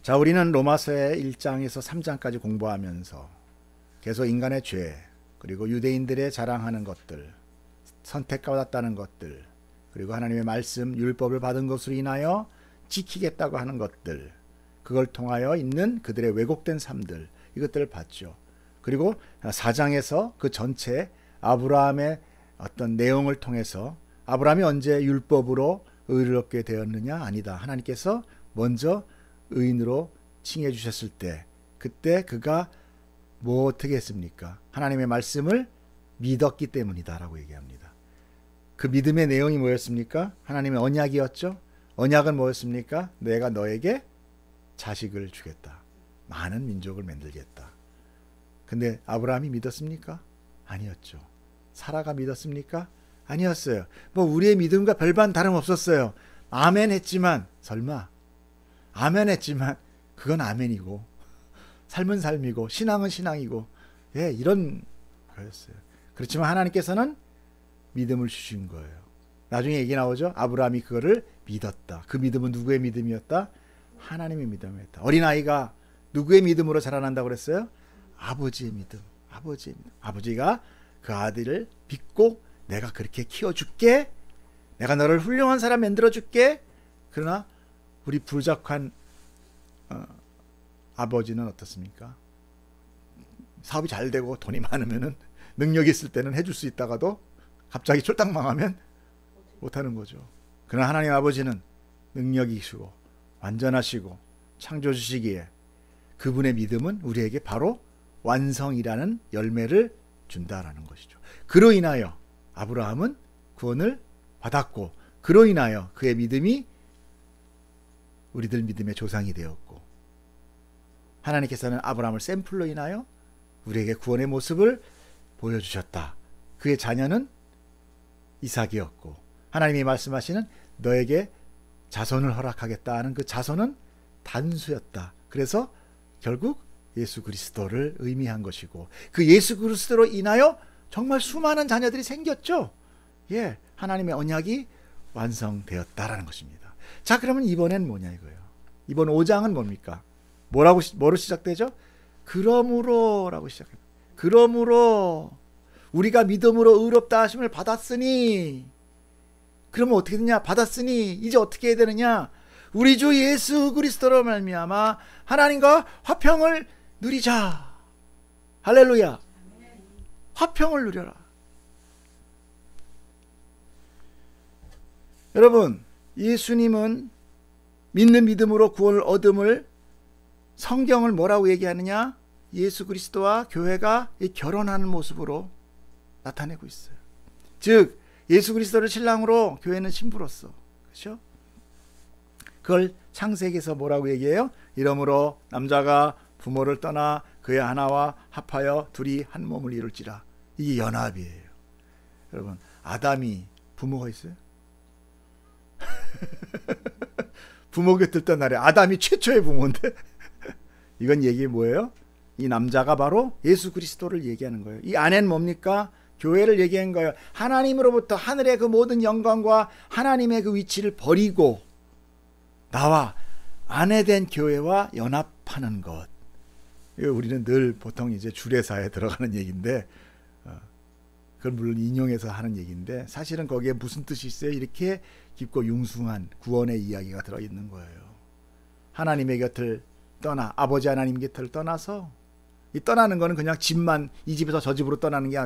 자, 우리는 로마서의 1장에서 3장까지 공부하면서 계속 인간의 죄, 그리고 유대인들의 자랑하는 것들, 선택받았다는 것들, 그리고 하나님의 말씀, 율법을 받은 것으로 인하여 지키겠다고 하는 것들, 그걸 통하여 있는 그들의 왜곡된 삶들, 이것들을 봤죠. 그리고 4장에서 그 전체 아브라함의 어떤 내용을 통해서 아브라함이 언제 율법으로 의롭게 되었느냐? 아니다. 하나님께서 먼저 의인으로 칭해 주셨을 때, 그때 그가 뭐 어떻게 했습니까? 하나님의 말씀을 믿었기 때문이다 라고 얘기합니다. 그 믿음의 내용이 뭐였습니까? 하나님의 언약이었죠. 언약은 뭐였습니까? 내가 너에게 자식을 주겠다. 많은 민족을 만들겠다. 근데 아브라함이 믿었습니까? 아니었죠. 사라가 믿었습니까? 아니었어요. 뭐 우리의 믿음과 별반 다름없었어요. 아멘 했지만, 설마 아멘 했지만 그건 아멘이고, 삶은 삶이고, 신앙은 신앙이고, 예, 이런 거였어요. 그렇지만 하나님께서는 믿음을 주신 거예요. 나중에 얘기 나오죠. 아브라함이 그거를 믿었다. 그 믿음은 누구의 믿음이었다? 하나님의 믿음이었다. 어린아이가 누구의 믿음으로 자라난다고 그랬어요? 아버지의 믿음. 아버지의 믿음. 아버지가 그 아들을 믿고 내가 그렇게 키워줄게. 내가 너를 훌륭한 사람 만들어줄게. 그러나 우리 불작한 아버지는 어떻습니까? 사업이 잘 되고 돈이 많으면은, 능력이 있을 때는 해줄 수 있다가도 갑자기 쫄딱 망하면 못하는 거죠. 그러나 하나님 아버지는 능력이시고 완전하시고 창조주시기에 그분의 믿음은 우리에게 바로 완성이라는 열매를 준다라는 것이죠. 그로 인하여 아브라함은 구원을 받았고, 그로 인하여 그의 믿음이 우리들 믿음의 조상이 되었고, 하나님께서는 아브라함을 샘플로 인하여 우리에게 구원의 모습을 보여주셨다. 그의 자녀는 이삭이었고, 하나님이 말씀하시는 너에게 자손을 허락하겠다 하는 그 자손은 단수였다. 그래서 결국 예수 그리스도를 의미한 것이고, 그 예수 그리스도로 인하여 정말 수많은 자녀들이 생겼죠. 예, 하나님의 언약이 완성되었다라는 것입니다. 자, 그러면 이번엔 뭐냐 이거예요. 이번 5장은 뭡니까? 뭐로 시작되죠? 그러므로라고 시작합니다. 그러므로 우리가 믿음으로 의롭다 하심을 받았으니, 그러면 어떻게 되냐? 받았으니 이제 어떻게 해야 되느냐? 우리 주 예수 그리스도로 말미암아 하나님과 화평을 누리자. 할렐루야. 화평을 누려라. 여러분, 예수님은 믿는 믿음으로 구원을 얻음을 성경을 뭐라고 얘기하느냐? 예수 그리스도와 교회가 결혼하는 모습으로 나타내고 있어요. 즉 예수 그리스도를 신랑으로, 교회는 신부로서. 그렇죠? 그걸 창세기에서 뭐라고 얘기해요? 이러므로 남자가 부모를 떠나 그의 하나와 합하여 둘이 한 몸을 이룰지라. 이게 연합이에요. 여러분, 아담이 부모가 있어요? 부모 곁을 떠나래. 아담이 최초의 부모인데 이건 얘기 뭐예요? 이 남자가 바로 예수 그리스도를 얘기하는 거예요. 이 아내는 뭡니까? 교회를 얘기한 거예요. 하나님으로부터 하늘의 그 모든 영광과 하나님의 그 위치를 버리고 나와 아내된 교회와 연합하는 것. 이거 우리는 늘 보통 이제 주례사에 들어가는 얘기인데, 그걸 물론 인용해서 하는 얘기인데, 사실은 거기에 무슨 뜻이 있어요? 이렇게 깊고 융숭한 구원의 이야기가 들어있는 거예요. 하나님의 곁을 떠나, 아버지 하나님 곁을 떠나서, 이 떠나는 거는 그냥 집만, 이 집에서 저 집으로 떠나는 게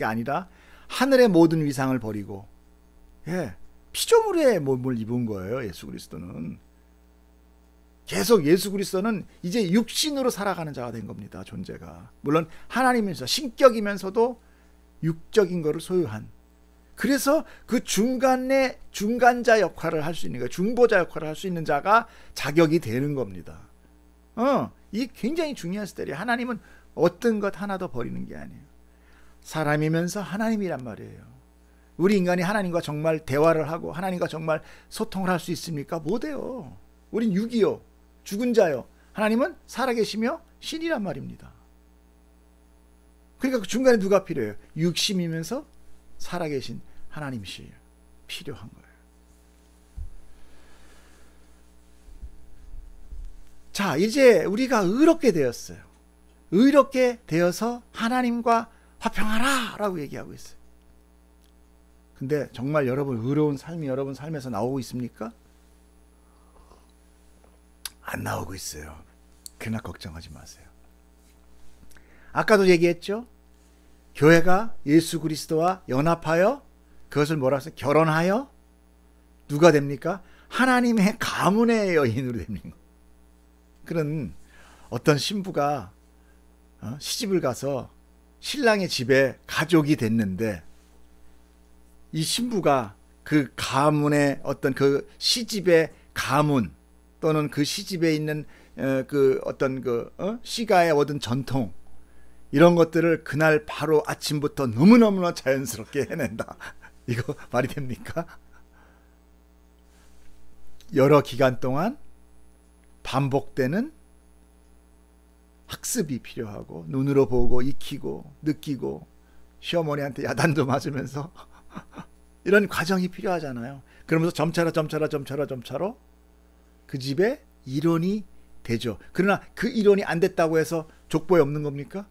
아니라 하늘의 모든 위상을 버리고, 예, 피조물의 몸을 입은 거예요. 예수 그리스도는 계속, 예수 그리스도는 이제 육신으로 살아가는 자가 된 겁니다. 존재가 물론 하나님이면서 신격이면서도 육적인 것을 소유한, 그래서 그 중간에 중간자 역할을 할 수 있는 거예요. 중보자 역할을 할 수 있는 자가 자격이 되는 겁니다. 이 굉장히 중요한 스테리. 하나님은 어떤 것 하나도 버리는 게 아니에요. 사람이면서 하나님이란 말이에요. 우리 인간이 하나님과 정말 대화를 하고 하나님과 정말 소통을 할 수 있습니까? 못해요. 우린 육이요, 죽은 자요. 하나님은 살아계시며 신이란 말입니다. 그러니까 그 중간에 누가 필요해요? 육심이면서 살아계신 하나님이 필요한 거예요. 자, 이제 우리가 의롭게 되었어요. 의롭게 되어서 하나님과 화평하라 라고 얘기하고 있어요. 근데 정말 여러분 의로운 삶이 여러분 삶에서 나오고 있습니까? 안 나오고 있어요. 그러나 걱정하지 마세요. 아까도 얘기했죠? 교회가 예수 그리스도와 연합하여 그것을 뭐라 했어요? 결혼하여 누가 됩니까? 하나님의 가문의 여인으로 됩니다. 그런 어떤 신부가 시집을 가서 신랑의 집에 가족이 됐는데 이 신부가 그 가문의 어떤 그 시집의 가문 또는 그 시집에 있는 그 어떤 그 시가에 얻은 전통 이런 것들을 그날 바로 아침부터 너무너무나 자연스럽게 해낸다. 이거 말이 됩니까? 여러 기간 동안 반복되는 학습이 필요하고 눈으로 보고 익히고 느끼고 시어머니한테 야단도 맞으면서 이런 과정이 필요하잖아요. 그러면서 점차로 그 집에 일원이 되죠. 그러나 그 일원이 안 됐다고 해서 족보에 없는 겁니까?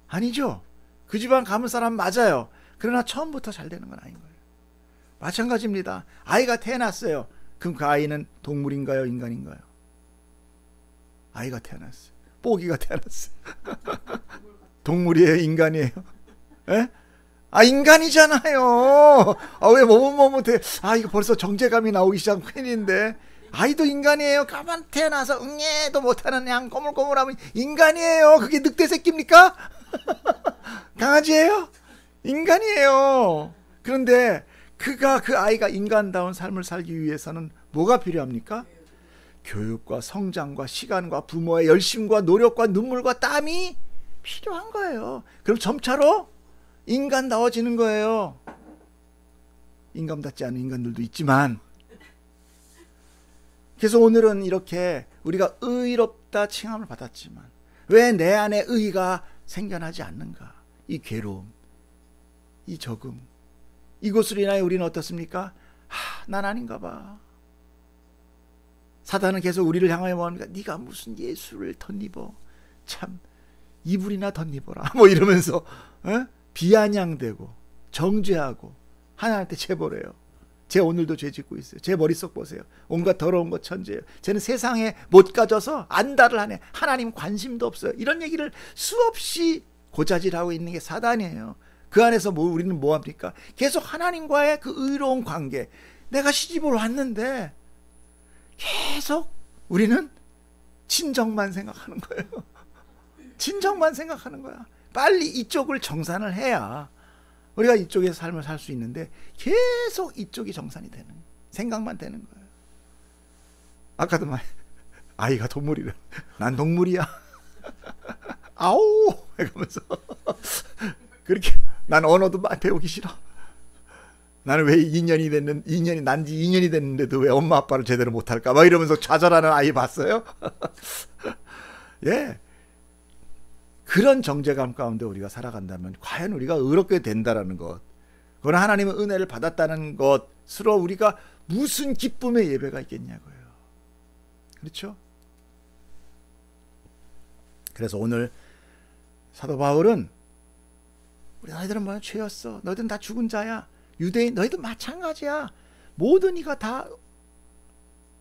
아니죠. 그 집안 가문 사람 맞아요. 그러나 처음부터 잘 되는 건 아닌 거예요. 마찬가지입니다. 아이가 태어났어요. 그럼 그 아이는 동물인가요? 인간인가요? 아이가 태어났어요. 뽀기가 태어났어요. 동물이에요? 인간이에요? 에? 아, 인간이잖아요. 아, 왜 머뭇머뭇해? 아, 이거 벌써 정제감이 나오기 시작한 큰일인데. 아이도 인간이에요. 가만 태어나서 응애도 못하는 양 꼬물꼬물하면 인간이에요. 그게 늑대 새끼입니까? 강아지예요? 인간이에요. 그런데 그 아이가 인간다운 삶을 살기 위해서는 뭐가 필요합니까? 교육과 성장과 시간과 부모의 열심과 노력과 눈물과 땀이 필요한 거예요. 그럼 점차로 인간다워지는 거예요. 인간답지 않은 인간들도 있지만. 그래서 오늘은 이렇게 우리가 의롭다 칭함을 받았지만 왜 내 안에 의가 생겨나지 않는가? 이 괴로움, 이 적응, 이것으로 인하여 우리는 어떻습니까? 난 아닌가 봐. 사단은 계속 우리를 향하여 뭐합니까? 네가 무슨 예수를 덧입어. 참 이불이나 덧입어라. 뭐 이러면서 비아냥대고 정죄하고 하나님한테 제보를 해요. 쟤 오늘도 죄 짓고 있어요. 제 머릿속 보세요. 온갖 더러운 것 천재예요. 쟤는 세상에 못 가져서 안달을 하네. 하나님 관심도 없어요. 이런 얘기를 수없이 고자질하고 있는 게 사단이에요. 그 안에서 우리는 뭐합니까? 계속 하나님과의 그 의로운 관계. 내가 시집을 왔는데 계속 우리는 친정만 생각하는 거예요. 친정만 생각하는 거야. 빨리 이쪽을 정산을 해야 우리가 이쪽에서 삶을 살 수 있는데 계속 이쪽이 정산이 되는 생각만 되는 거예요. 아까도 말 아이가 동물이래. 난 동물이야. 아오 이러면서 그렇게 난 언어도 배우기 싫어. 나는 왜 2년이 난지 2년이 됐는데도 왜 엄마 아빠를 제대로 못할까 막 이러면서 좌절하는 아이 봤어요? 예. 그런 정죄감 가운데 우리가 살아간다면 과연 우리가 의롭게 된다라는 것, 그건 하나님의 은혜를 받았다는 것으로 우리가 무슨 기쁨의 예배가 있겠냐고요. 그렇죠? 그래서 오늘 사도 바울은 우리 너희들은 뭐야? 죄였어. 너희들은 다 죽은 자야. 유대인 너희도 마찬가지야. 모든 이가 다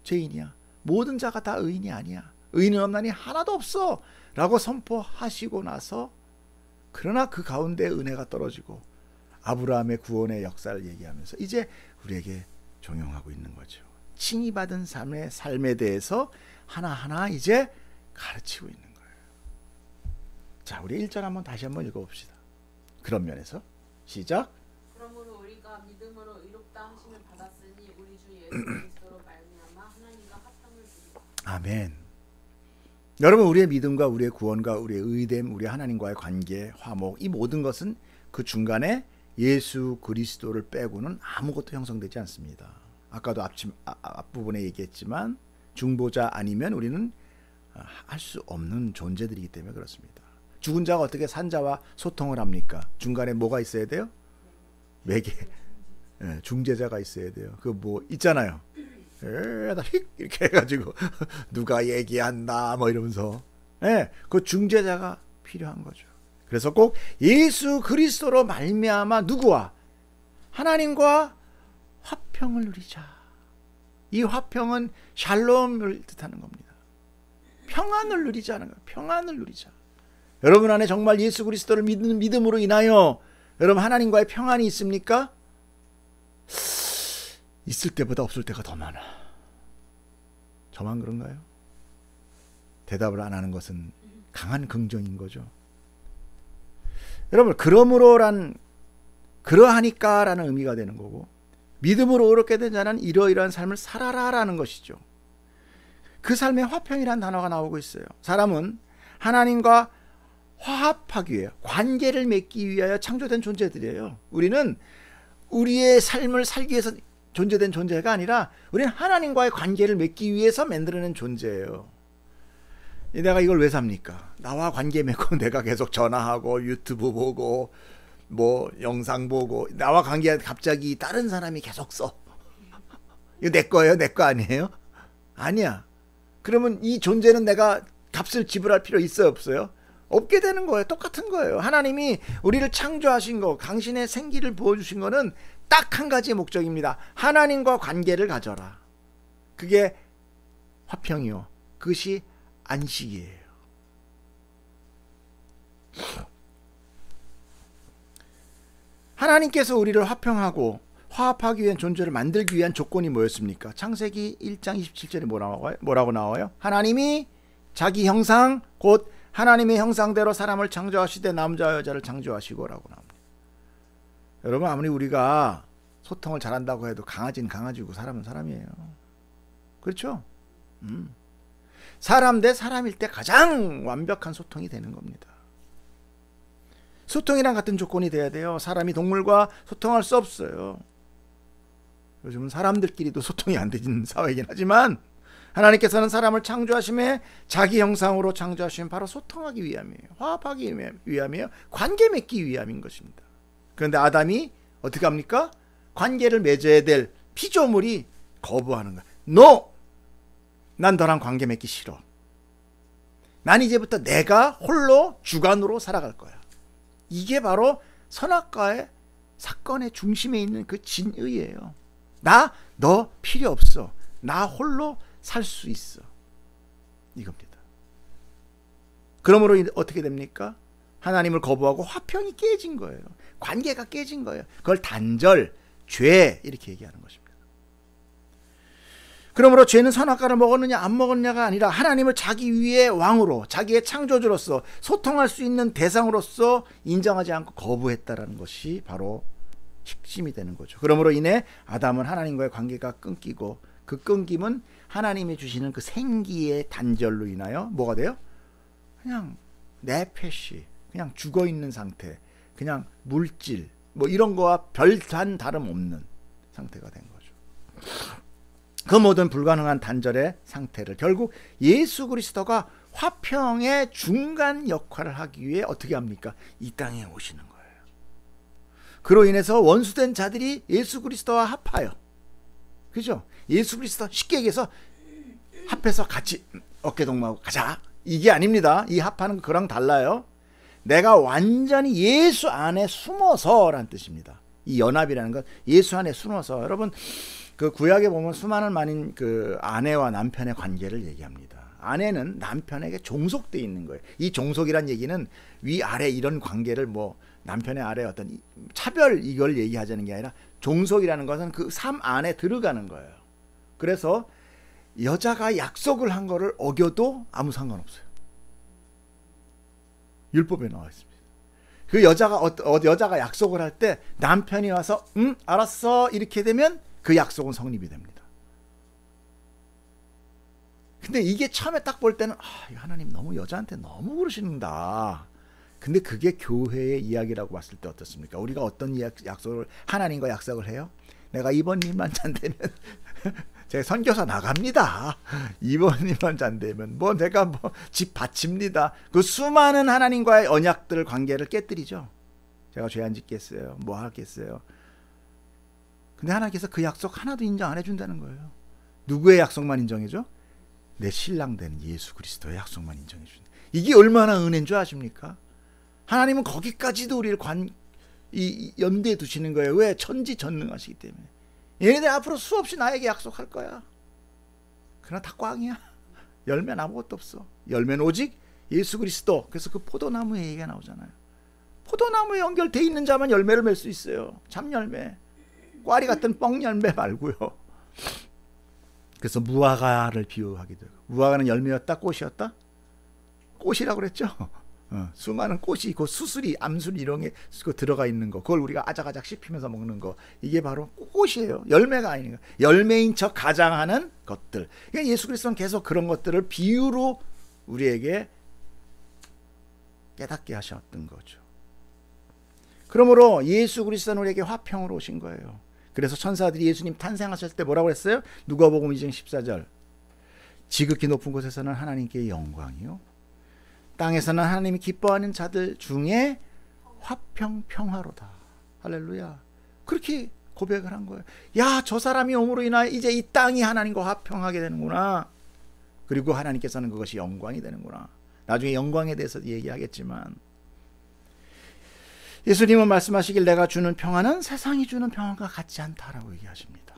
죄인이야. 모든 자가 다 의인이 아니야. 의인은 없나니 하나도 없어 라고 선포하시고 나서 그러나 그 가운데 은혜가 떨어지고 아브라함의 구원의 역사를 얘기하면서 이제 우리에게 종용하고 있는 거죠. 칭의받은 삶에 대해서 하나하나 이제 가르치고 있는 거예요. 자, 우리 1절 다시 한번 읽어봅시다. 그런 면에서 시작. 그러므로 우리가 믿음으로 의롭다 하심을 받았으니 우리 주 예수 그리스도로 말미암아 하나님과 화평을 주리라. 아멘. 여러분, 우리의 믿음과 우리의 구원과 우리의 의됨, 우리 하나님과의 관계, 화목, 이 모든 것은 그 중간에 예수 그리스도를 빼고는 아무것도 형성되지 않습니다. 아까도 앞부분에 얘기했지만 중보자 아니면 우리는 할 수 없는 존재들이기 때문에 그렇습니다. 죽은 자가 어떻게 산자와 소통을 합니까? 중간에 뭐가 있어야 돼요? 매개, 중재자가 있어야 돼요. 그 뭐 있잖아요. 이렇게 해가지고 누가 얘기한다 뭐 이러면서 그 중재자가 필요한 거죠. 그래서 꼭 예수 그리스도로 말미암아 누구와? 하나님과 화평을 누리자. 이 화평은 샬롬을 뜻하는 겁니다. 평안을 누리자는 거예요. 평안을 누리자. 여러분 안에 정말 예수 그리스도를 믿는 믿음으로 인하여 여러분 하나님과의 평안이 있습니까? 있을 때보다 없을 때가 더 많아. 저만 그런가요? 대답을 안 하는 것은 강한 긍정인 거죠. 여러분 그러므로란 그러하니까라는 의미가 되는 거고 믿음으로 의롭게 된 자는 이러이러한 삶을 살아라라는 것이죠. 그 삶에 화평이란 단어가 나오고 있어요. 사람은 하나님과 화합하기 위해 관계를 맺기 위하여 창조된 존재들이에요. 우리는 우리의 삶을 살기 위해서 존재된 존재가 아니라 우리는 하나님과의 관계를 맺기 위해서 만들어낸 존재예요. 내가 이걸 왜 삽니까? 나와 관계 맺고 내가 계속 전화하고 유튜브 보고 뭐 영상 보고 나와 관계 갑자기 다른 사람이 계속 써. 이거 내 거예요? 내 거 아니에요? 아니야. 그러면 이 존재는 내가 값을 지불할 필요 있어요? 없어요? 없게 되는 거예요. 똑같은 거예요. 하나님이 우리를 창조하신 거, 당신의 생기를 부어주신 거는 딱 한 가지 목적입니다. 하나님과 관계를 가져라. 그게 화평이요. 그것이 안식이에요. 하나님께서 우리를 화평하고 화합하기 위한 존재를 만들기 위한 조건이 뭐였습니까? 창세기 1장 27절에 뭐라고 나와요? 하나님이 자기 형상 곧 하나님의 형상대로 사람을 창조하시되 남자와 여자를 창조하시고라고 나옵니다. 여러분 아무리 우리가 소통을 잘한다고 해도 강아지는 강아지고 사람은 사람이에요. 그렇죠? 사람 대 사람일 때 가장 완벽한 소통이 되는 겁니다. 소통이랑 같은 조건이 돼야 돼요. 사람이 동물과 소통할 수 없어요. 요즘은 사람들끼리도 소통이 안 되는 사회이긴 하지만 하나님께서는 사람을 창조하심에 자기 형상으로 창조하시면 바로 소통하기 위함이에요. 화합하기 위함이에요. 관계 맺기 위함인 것입니다. 그런데 아담이 어떻게 합니까? 관계를 맺어야 될 피조물이 거부하는 거야. No! 난 너랑 관계 맺기 싫어. 난 이제부터 내가 홀로 주관으로 살아갈 거야. 이게 바로 선악과의 사건의 중심에 있는 그 진의예요. 너 필요 없어. 나 홀로 살 수 있어. 이겁니다. 그러므로 어떻게 됩니까? 하나님을 거부하고 화평이 깨진 거예요. 관계가 깨진 거예요. 그걸 단절, 죄 이렇게 얘기하는 것입니다. 그러므로 죄는 선악과를 먹었느냐 안 먹었느냐가 아니라 하나님을 자기 위의 왕으로 자기의 창조주로서 소통할 수 있는 대상으로서 인정하지 않고 거부했다라는 것이 바로 핵심이 되는 거죠. 그러므로 인해 아담은 하나님과의 관계가 끊기고 그 끊김은 하나님이 주시는 그 생기의 단절로 인하여 뭐가 돼요? 그냥 네페시, 그냥 죽어있는 상태, 그냥 물질 뭐 이런 거와 별단 다름없는 상태가 된 거죠. 그 모든 불가능한 단절의 상태를 결국 예수 그리스도가 화평의 중간 역할을 하기 위해 어떻게 합니까? 이 땅에 오시는 거예요. 그로 인해서 원수된 자들이 예수 그리스도와 합하여, 그죠? 예수 그리스도 쉽게 얘기해서 합해서 같이 어깨동무하고 가자. 이게 아닙니다. 이 합하는 그랑 달라요. 내가 완전히 예수 안에 숨어서라는 뜻입니다. 이 연합이라는 건 예수 안에 숨어서. 여러분 그 구약에 보면 수많은 많은 그 아내와 남편의 관계를 얘기합니다. 아내는 남편에게 종속되어 있는 거예요. 이 종속이란 얘기는 위아래 이런 관계를 뭐 남편의 아래 어떤 차별 이걸 얘기하자는 게 아니라 종속이라는 것은 그 삶 안에 들어가는 거예요. 그래서 여자가 약속을 한 거를 어겨도 아무 상관없어요. 율법에 나와 있습니다. 그 여자가 약속을 할 때 남편이 와서 알았어 이렇게 되면 그 약속은 성립이 됩니다. 근데 이게 처음에 딱 볼 때는 하나님 너무 여자한테 너무 그러신다. 근데 그게 교회의 이야기라고 봤을 때 어떻습니까? 우리가 어떤 약속을 하나님과 약속을 해요? 내가 이번 일만 잘 되면 제가 선교사 나갑니다. 이번 일만 잘 되면 뭐 내가 뭐 집 바칩니다. 그 수많은 하나님과의 언약들 관계를 깨뜨리죠. 제가 죄 안 짓겠어요. 뭐 하겠어요. 근데 하나님께서 그 약속 하나도 인정 안 해준다는 거예요. 누구의 약속만 인정해줘? 내 신랑 된 예수 그리스도의 약속만 인정해준다. 이게 얼마나 은혜인 줄 아십니까? 하나님은 거기까지도 우리를 염두에 두시는 거예요. 왜? 천지전능하시기 때문에. 얘네들 앞으로 수없이 나에게 약속할 거야. 그러나 다 꽝이야. 열매는 아무것도 없어. 열매는 오직 예수 그리스도. 그래서 그 포도나무의 얘기가 나오잖아요. 포도나무에 연결돼 있는 자만 열매를 맺을 수 있어요. 참열매. 꽈리 같은 뻥열매 말고요. 그래서 무화과를 비유하기도 하고. 무화과는 열매였다? 꽃이었다? 꽃이라고 그랬죠. 수많은 꽃이 있고 수술이 암술 이런 게 들어가 있는 거, 그걸 우리가 아작아작 씹히면서 먹는 거, 이게 바로 꽃이에요. 열매가 아닌 거. 열매인 척 가장하는 것들. 그러니까 예수 그리스도는 계속 그런 것들을 비유로 우리에게 깨닫게 하셨던 거죠. 그러므로 예수 그리스도는 우리에게 화평으로 오신 거예요. 그래서 천사들이 예수님 탄생하셨을 때 뭐라고 했어요? 누가복음 2장 14절. 지극히 높은 곳에서는 하나님께 영광이요, 땅에서는 하나님이 기뻐하는 자들 중에 화평 평화로다. 할렐루야. 그렇게 고백을 한 거예요. 야, 저 사람이 옴으로 인하여 이제 이 땅이 하나님과 화평하게 되는구나. 그리고 하나님께서는 그것이 영광이 되는구나. 나중에 영광에 대해서 얘기하겠지만, 예수님은 말씀하시길 내가 주는 평화는 세상이 주는 평화가 같지 않다라고 얘기하십니다.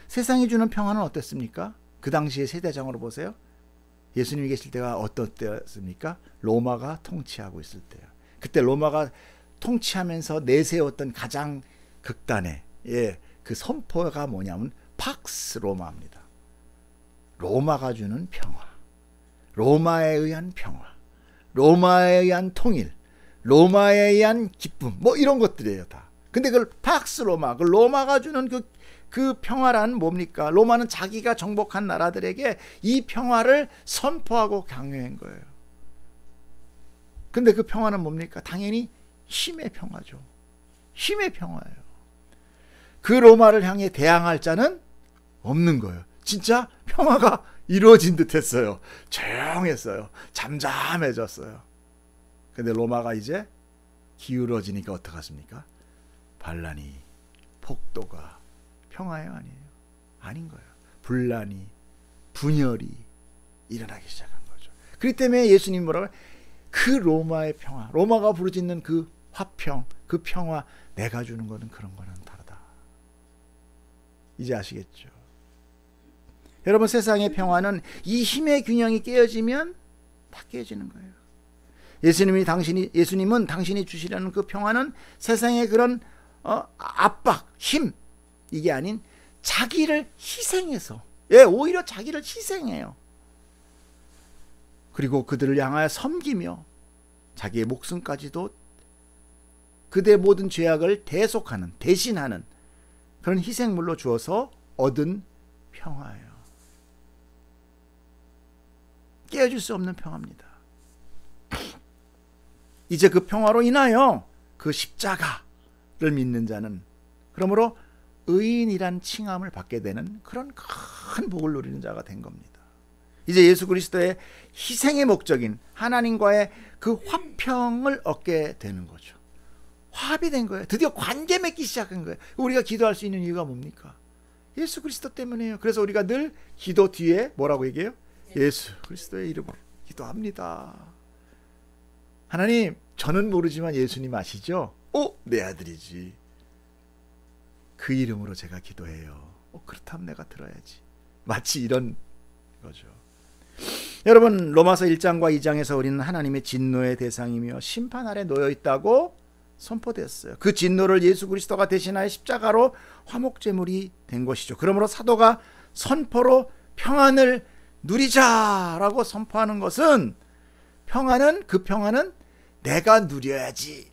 세상이 주는 평화는 어땠습니까? 그 당시의 세대장으로 보세요. 예수님이 계실 때가 어떤 때였습니까? 로마가 통치하고 있을 때요. 그때 로마가 통치하면서 내세웠던 가장 극단의 그 선포가 뭐냐면 팍스 로마입니다. 로마가 주는 평화, 로마에 의한 평화, 로마에 의한 통일, 로마에 의한 기쁨, 뭐 이런 것들이에요 다. 근데 그걸 팍스 로마, 그 로마가 주는 그 평화란 뭡니까? 로마는 자기가 정복한 나라들에게 이 평화를 선포하고 강요한 거예요. 근데 그 평화는 뭡니까? 당연히 힘의 평화죠. 힘의 평화예요. 그 로마를 향해 대항할 자는 없는 거예요. 진짜 평화가 이루어진 듯 했어요. 조용했어요. 잠잠해졌어요. 근데 로마가 이제 기울어지니까 어떡하십니까? 반란이, 폭도가 평화예요, 아니에요? 아닌 거예요. 분란이, 분열이 일어나기 시작한 거죠. 그렇기 때문에 예수님 뭐라고 해요? 그 로마의 평화, 로마가 부르짖는 그 화평, 그 평화, 내가 주는 거는 그런 거는 다르다. 이제 아시겠죠? 여러분, 세상의 평화는 이 힘의 균형이 깨어지면 다 깨어지는 거예요. 예수님은 당신이 주시려는 그 평화는 세상의 그런 압박, 힘, 이게 아닌 자기를 희생해서, 오히려 자기를 희생해요. 그리고 그들을 향하여 섬기며 자기의 목숨까지도 그들의 모든 죄악을 대속하는, 대신하는 그런 희생물로 주어서 얻은 평화예요. 깨어질 수 없는 평화입니다. 이제 그 평화로 인하여 그 십자가를 믿는 자는 그러므로 의인이란 칭함을 받게 되는 그런 큰 복을 누리는 자가 된 겁니다. 이제 예수 그리스도의 희생의 목적인 하나님과의 그 화평을 얻게 되는 거죠. 화합이 된 거예요. 드디어 관계 맺기 시작한 거예요. 우리가 기도할 수 있는 이유가 뭡니까? 예수 그리스도 때문이에요. 그래서 우리가 늘 기도 뒤에 뭐라고 얘기해요? 예수 그리스도의 이름으로 기도합니다. 하나님, 저는 모르지만 예수님 아시죠? 내 아들이지. 그 이름으로 제가 기도해요. 그렇다면 내가 들어야지. 마치 이런 거죠. 여러분, 로마서 1장과 2장에서 우리는 하나님의 진노의 대상이며 심판 아래 놓여 있다고 선포됐어요. 그 진노를 예수 그리스도가 대신하여 십자가로 화목제물이 된 것이죠. 그러므로 사도가 선포로 평안을 누리자라고 선포하는 것은, 그 평안은 내가 누려야지.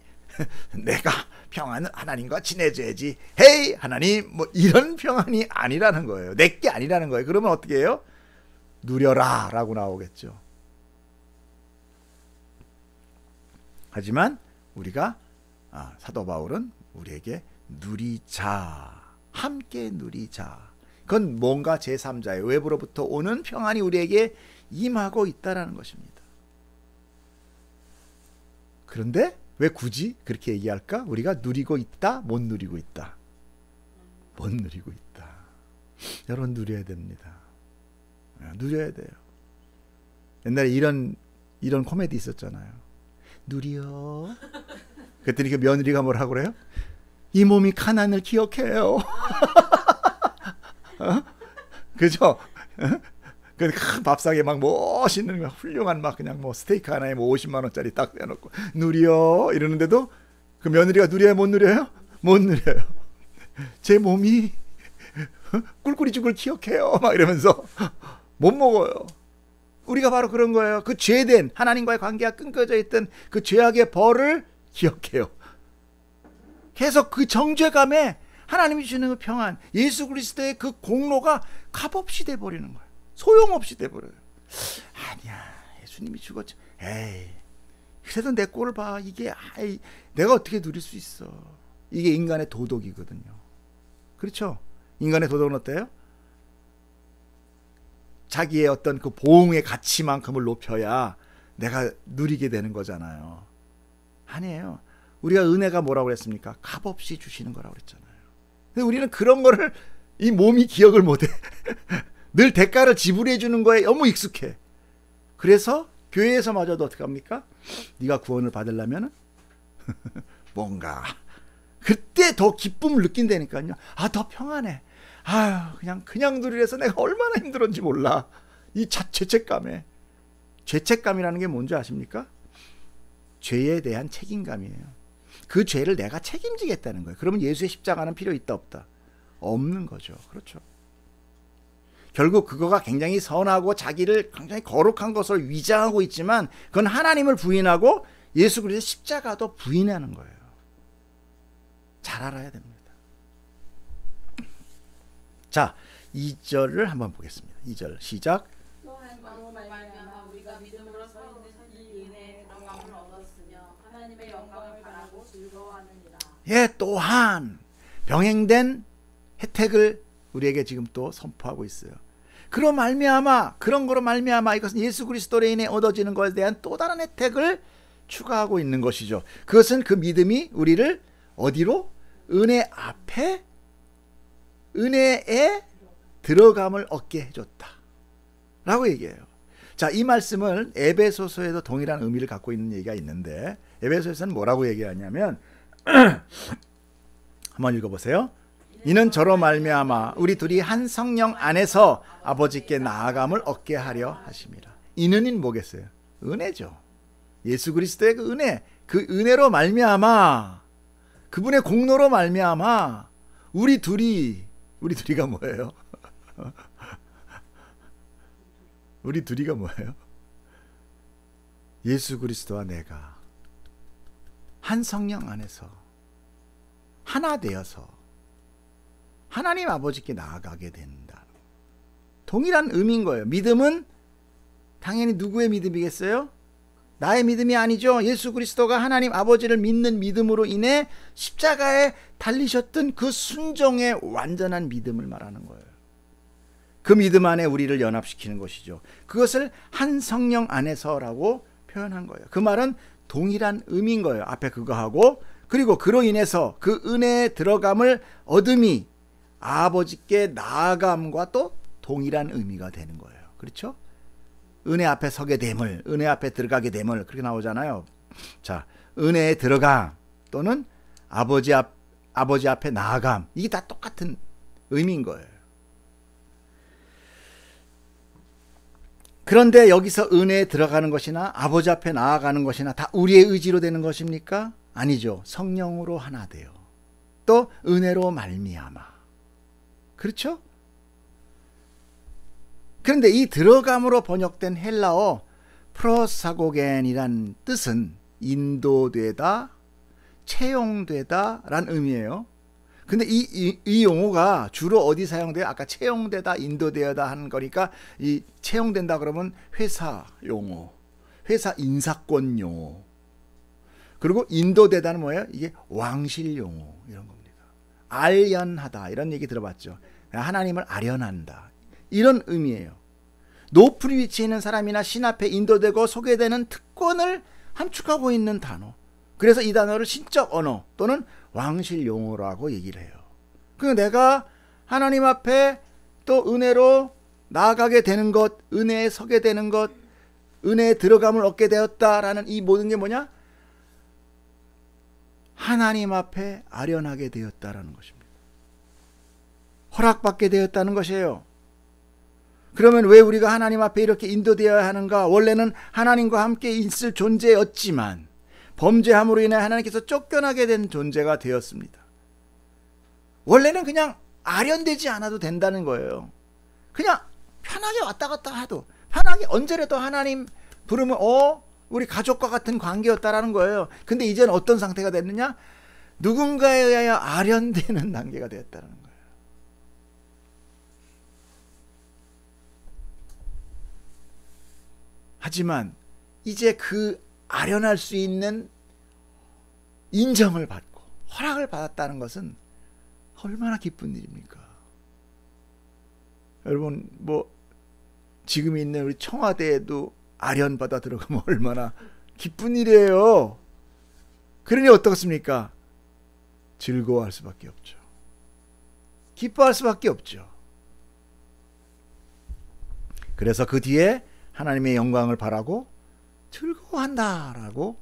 내가 평안은 하나님과 친해져야지. 헤이 하나님, 뭐 이런 평안이 아니라는 거예요. 내게 아니라는 거예요. 그러면 어떻게 해요? 누려라 라고 나오겠죠. 하지만 우리가 사도 바울은 우리에게 누리자, 함께 누리자. 그건 뭔가 제3자의 외부로부터 오는 평안이 우리에게 임하고 있다는 것입니다. 그런데 왜 굳이 그렇게 얘기할까? 우리가 누리고 있다, 못 누리고 있다. 못 누리고 있다. 여러분 누려야 됩니다. 누려야 돼요. 옛날에 이런 코미디 있었잖아요. 누려. 그랬더니 그 며느리가 뭐라고 그래요? 이 몸이 가난을 기억해요. 그죠? 그 큰 밥상에 막 멋있는 훌륭한 막 그냥 뭐 스테이크 하나에 뭐 50만 원짜리 딱 내놓고 누려 이러는데도 그 며느리가 누려요, 못 누려요? 못 누려요. 제 몸이 꿀꿀이 죽을 기억해요. 막 이러면서 못 먹어요. 우리가 바로 그런 거예요. 그 죄된 하나님과의 관계가 끊겨져 있던 그 죄악의 벌을 기억해요. 계속 그 정죄감에 하나님이 주시는 그 평안, 예수 그리스도의 그 공로가 값없이 돼버리는 거예요. 소용없이 돼버려요. 아니야, 예수님이 죽었죠. 에이, 그래도 내 꼴을 봐. 이게 내가 어떻게 누릴 수 있어. 이게 인간의 도덕이거든요. 그렇죠? 인간의 도덕은 어때요? 자기의 어떤 그 보응의 가치만큼을 높여야 내가 누리게 되는 거잖아요. 아니에요. 우리가 은혜가 뭐라고 그랬습니까? 값없이 주시는 거라고 그랬잖아요. 근데 우리는 그런 거를 이 몸이 기억을 못해. 늘 대가를 지불해 주는 거에 너무 익숙해. 그래서 교회에서마저도 어떻게 합니까? 네가 구원을 받으려면 뭔가 그때 더 기쁨을 느낀다니까요. 더 평안해. 그냥 누리래서 내가 얼마나 힘들었는지 몰라. 이 죄책감에. 죄책감이라는 게 뭔지 아십니까? 죄에 대한 책임감이에요. 그 죄를 내가 책임지겠다는 거예요. 그러면 예수의 십자가는 필요 있다 없다? 없는 거죠. 그렇죠. 결국 그거가 굉장히 선하고 자기를 굉장히 거룩한 것을 위장하고 있지만 그건 하나님을 부인하고 예수 그리스도의 십자가도 부인하는 거예요. 잘 알아야 됩니다. 자, 2절을 한번 보겠습니다. 2절 시작. 또한 바로 말미암아 우리가 믿음으로 서 있는 이 은혜의 영광을 얻었으며 하나님의 영광을 바라고 즐거워하느니라. 예, 또한 병행된 혜택을 우리에게 지금 또 선포하고 있어요. 그런 거로 말미암아 이것은 예수 그리스도로 인해 얻어지는 것에 대한 또 다른 혜택을 추가하고 있는 것이죠. 그것은 그 믿음이 우리를 어디로? 은혜에 들어감을 얻게 해줬다 라고 얘기해요. 자, 이 말씀을 에베소서에도 동일한 의미를 갖고 있는 얘기가 있는데 에베소서에서는 뭐라고 얘기하냐면 한번 읽어보세요. 이는 저로 말미암아 우리 둘이 한 성령 안에서 아버지께 나아감을 얻게 하려 하심이라. 이는인 뭐겠어요? 은혜죠. 예수 그리스도의 그 은혜, 그 은혜로 말미암아, 그분의 공로로 말미암아 우리 둘이가 뭐예요? 우리 둘이가 뭐예요? 예수 그리스도와 내가 한 성령 안에서 하나 되어서 하나님 아버지께 나아가게 된다. 동일한 의미인 거예요. 믿음은 당연히 누구의 믿음이겠어요? 나의 믿음이 아니죠. 예수 그리스도가 하나님 아버지를 믿는 믿음으로 인해 십자가에 달리셨던 그 순종의 완전한 믿음을 말하는 거예요. 그 믿음 안에 우리를 연합시키는 것이죠. 그것을 한 성령 안에서라고 표현한 거예요. 그 말은 동일한 의미인 거예요. 앞에 그거 하고, 그리고 그로 인해서 그 은혜에 들어감을 얻음이 아버지께 나아감과 또 동일한 의미가 되는 거예요. 그렇죠? 은혜 앞에 서게 됨을, 은혜 앞에 들어가게 됨을, 그렇게 나오잖아요. 자, 은혜에 들어감 또는 아버지 앞에 나아감, 이게 다 똑같은 의미인 거예요. 그런데 여기서 은혜에 들어가는 것이나 아버지 앞에 나아가는 것이나 다 우리의 의지로 되는 것입니까? 아니죠. 성령으로 하나 돼요. 또 은혜로 말미암아. 그렇죠? 그런데 이 들어감으로 번역된 헬라어 프로사고겐이란 뜻은 인도되다, 채용되다 라는 의미예요. 근데 이 용어가 주로 어디 사용돼요? 아까 채용되다, 인도되다 하는 거니까 이 채용된다 그러면 회사 용어, 회사 인사권 용어. 그리고 인도되다는 뭐예요? 이게 왕실 용어 이런 겁니다. 아련하다 이런 얘기 들어봤죠. 하나님을 아련한다 이런 의미예요. 높은 위치에 있는 사람이나 신 앞에 인도되고 소개되는 특권을 함축하고 있는 단어. 그래서 이 단어를 신적 언어 또는 왕실 용어라고 얘기를 해요. 그러니까 내가 하나님 앞에 또 은혜로 나아가게 되는 것, 은혜에 서게 되는 것, 은혜에 들어감을 얻게 되었다라는 이 모든 게 뭐냐? 하나님 앞에 아련하게 되었다라는 것입니다. 허락받게 되었다는 것이에요. 그러면 왜 우리가 하나님 앞에 이렇게 인도되어야 하는가? 원래는 하나님과 함께 있을 존재였지만 범죄함으로 인해 하나님께서 쫓겨나게 된 존재가 되었습니다. 원래는 그냥 아련되지 않아도 된다는 거예요. 그냥 편하게 왔다 갔다 해도, 편하게 언제라도 하나님 부르면 우리 가족과 같은 관계였다라는 거예요. 근데 이제는 어떤 상태가 됐느냐? 누군가에 의하여 아련되는 단계가 되었다는 거예요. 하지만 이제 그 아련할 수 있는 인정을 받고 허락을 받았다는 것은 얼마나 기쁜 일입니까? 여러분 지금 있는 우리 청와대에도 아련받아 들어가면 얼마나 기쁜 일이에요. 그러니 어떻습니까? 즐거워할 수밖에 없죠. 기뻐할 수밖에 없죠. 그래서 그 뒤에 하나님의 영광을 바라고 즐거워한다라고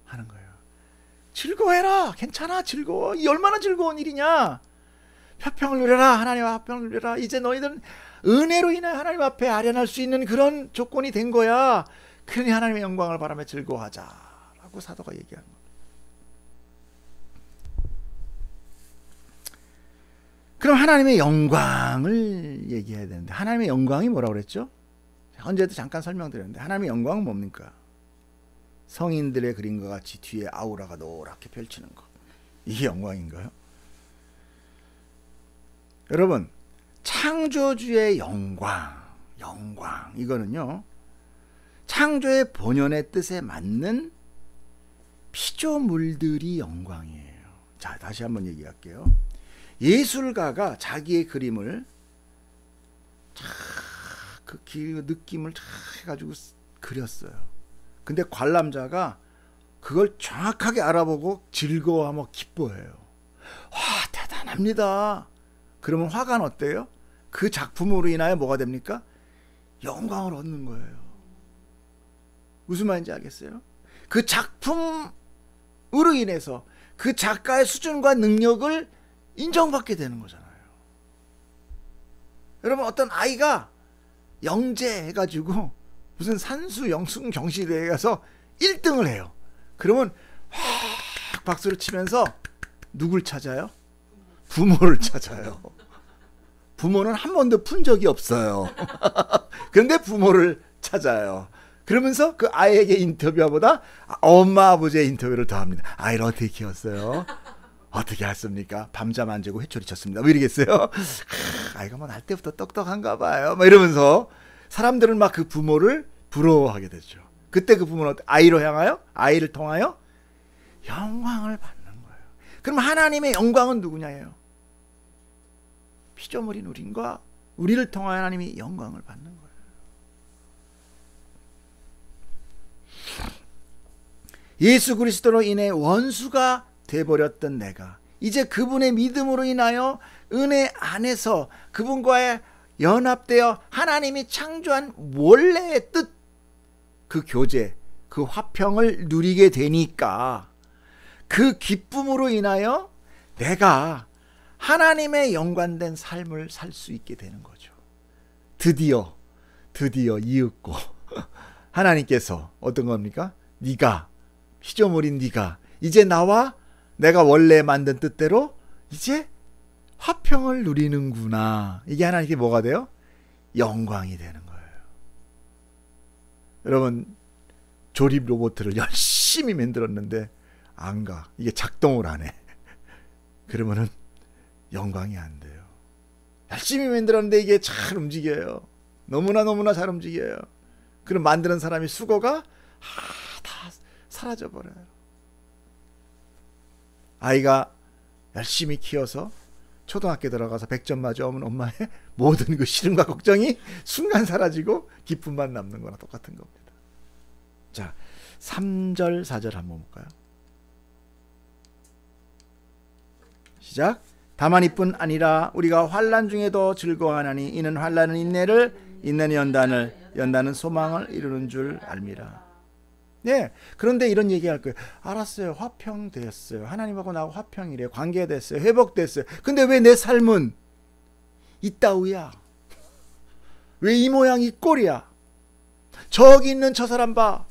하는 거예요. 즐거워해라. 괜찮아. 즐거워. 이 얼마나 즐거운 일이냐. 화평을 누려라. 하나님과 화평을 누려라. 이제 너희들은 은혜로 인해 하나님 앞에 아련할 수 있는 그런 조건이 된 거야. 그러니 하나님의 영광을 바라며 즐거워하자라고 사도가 얘기하는 거예요. 그럼 하나님의 영광을 얘기해야 되는데 하나님의 영광이 뭐라고 그랬죠? 언제도 잠깐 설명드렸는데 하나님의 영광은 뭡니까? 성인들의 그림과 같이 뒤에 아우라가 노랗게 펼치는 것. 이게 영광인가요? 여러분, 창조주의 영광 이거는요, 창조의 본연의 뜻에 맞는 피조물들이 영광이에요. 자, 다시 한번 얘기할게요. 예술가가 자기의 그림을 그 느낌을 해가지고 그렸어요. 근데 관람자가 그걸 정확하게 알아보고 즐거워하며 기뻐해요. 와, 대단합니다. 그러면 화가는 어때요? 그 작품으로 인하여 뭐가 됩니까? 영광을 얻는 거예요. 무슨 말인지 알겠어요? 그 작품으로 인해서 그 작가의 수준과 능력을 인정받게 되는 거잖아요. 여러분, 어떤 아이가 영재 해가지고 무슨 산수 영순 경시대회에 가서 1등을 해요. 그러면 확 박수를 치면서 누굴 찾아요? 부모를 찾아요. 부모는 한 번도 푼 적이 없어요. 그런데 부모를 찾아요. 그러면서 그 아이에게 인터뷰보다 엄마 아버지의 인터뷰를 더 합니다. 아이를 어떻게 키웠어요? 어떻게 했습니까? 밤잠 안 자고 회초리 쳤습니다. 뭐 이러겠어요? 아이가 날 때부터 똑똑한가 봐요. 막 이러면서 사람들은 막 그 부모를 부러워하게 되죠. 그때 그 부모는 아이로 향하여, 아이를 통하여 영광을 받는 거예요. 그럼 하나님의 영광은 누구냐예요? 피조물인 우리가 우리를 통하여 하나님이 영광을 받는 거예요. 예수 그리스도로 인해 원수가 돼버렸던 내가 이제 그분의 믿음으로 인하여 은혜 안에서 그분과의 연합되어 하나님이 창조한 원래의 뜻, 그 교제, 그 화평을 누리게 되니까 그 기쁨으로 인하여 내가 하나님의 연관된 삶을 살 수 있게 되는 거죠. 드디어 이윽고 하나님께서 어떤 겁니까? 네가, 피조물인 네가 이제 나와 내가 원래 만든 뜻대로 이제 화평을 누리는구나. 이게 하나님께 뭐가 돼요? 영광이 되는 거예요. 여러분, 조립 로봇을 열심히 만들었는데 안 가. 이게 작동을 안 해. 그러면은 영광이 안 돼요. 열심히 만들었는데 이게 잘 움직여요. 너무나 잘 움직여요. 그럼 만드는 사람이 수고가 다 사라져 버려요. 아이가 열심히 키워서 초등학교 들어가서 100점 맞아오면 엄마의 모든 그 시름과 걱정이 순간 사라지고 기쁨만 남는 거나 똑같은 겁니다. 자, 3절 4절 한번 볼까요? 시작. 다만 이뿐 아니라 우리가 환난 중에도 즐거워하나니 이는 환난은 인내를, 인내는 연단을, 연단은 소망을 이루는 줄 알미라. 네, 그런데 이런 얘기할 거예요. 알았어요. 화평됐어요. 하나님하고 나하고 화평이래요. 관계됐어요. 회복됐어요. 근데 왜 내 삶은 이따위야? 왜 이 모양 이 꼴이야? 저기 있는 저 사람 봐.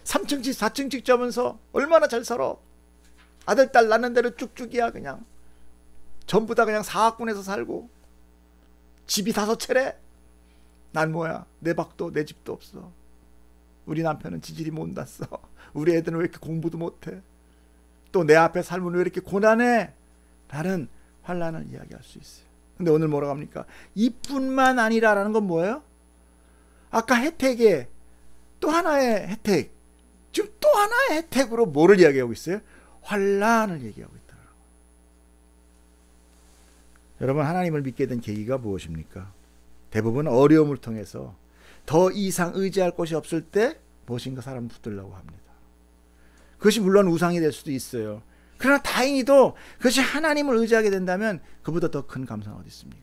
3층집 4층집 자면서 얼마나 잘 살아. 아들 딸 낳는 대로 쭉쭉이야. 그냥 전부 다 그냥 사학군에서 살고 집이 5채래. 난 뭐야? 내 밖도 내 집도 없어. 우리 남편은 지질이 못 났어. 우리 애들은 왜 이렇게 공부도 못해? 또 내 앞에 삶은 왜 이렇게 고난해? 라는 환난을 이야기할 수 있어요. 근데 오늘 뭐라고 합니까? 이뿐만 아니라라는 건 뭐예요? 아까 혜택에 또 하나의 혜택, 지금 또 하나의 혜택으로 뭐를 이야기하고 있어요? 환난을 얘기하고 있다. 여러분, 하나님을 믿게 된 계기가 무엇입니까? 대부분 어려움을 통해서 더 이상 의지할 곳이 없을 때 무엇인가 사람을 붙들려고 합니다. 그것이 물론 우상이 될 수도 있어요. 그러나 다행히도 그것이 하나님을 의지하게 된다면 그보다 더 큰 감사는 어디 있습니까?